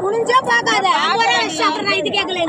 குனிஞ்சா பாக்காத இது கேட்கல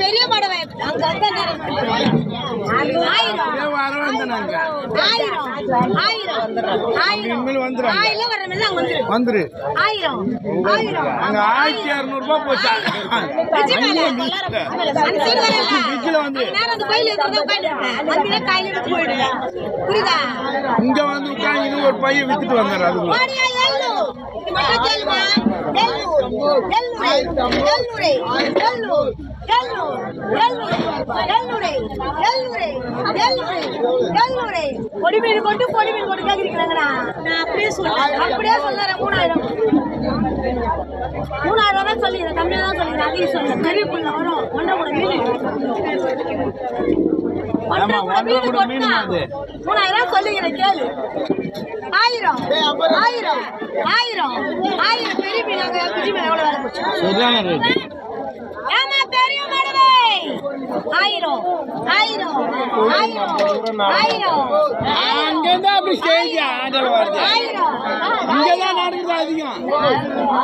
பெரிய மடவை வந்துரு 1600 ரூபாய் போச்சா இங்க வந்து உட்காந்து ஒரு பையன் வித்துட்டு வந்தாரு பொடிமீன் கொண்டு கேக்குறீங்களா? நான் அப்படியே சொல்றேன் 3000 தான் சொல்லிடுறேன், கம்மியா தான் சொல்லிடுறேன். அதையும் சொல்றேன், பெரிய புள்ள வரும் ஒன்றை கூட மீன் 3000 சொல்லிக்கிறேன் கேளு. 1000 பெரிய மீன் அங்க குஜி மீன் எவ்வளவு வேலை போச்சு? ஏமா பெரிய மடவை 1000 அங்கதான் அப்படி ஸ்டேஜ் ஆடல் வருது. இங்கதான் நடக்குது அதிகம்.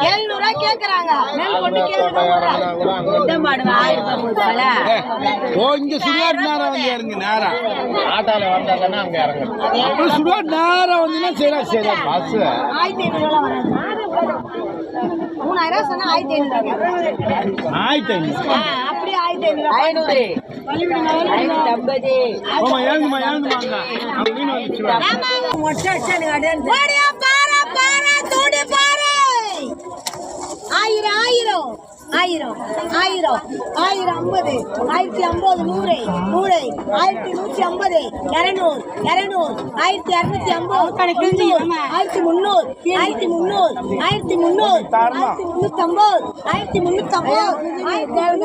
700 கேக்குறாங்க. மேல் கொண்டு கேளுங்க. இங்க சுடுகாட்டு நேரம் வந்து இறங்கு நேரம் ஆட்டால வந்தாங்கன்னா அங்க இறங்கு. அப்படி சுடுகாட்டு நேரம் வந்துன்னா சரி பஸ் 1500 வராது. 3000 சொன்னா 1500 அப்படியே 1500 1000 1050 1150 100 100 1150 200 1250 1350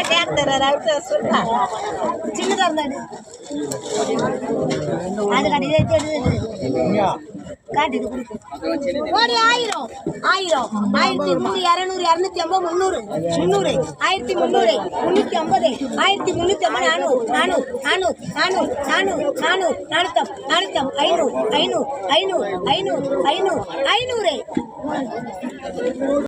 1350 காட்டுது 1000 1000 1250 300 300 1350 350 400 500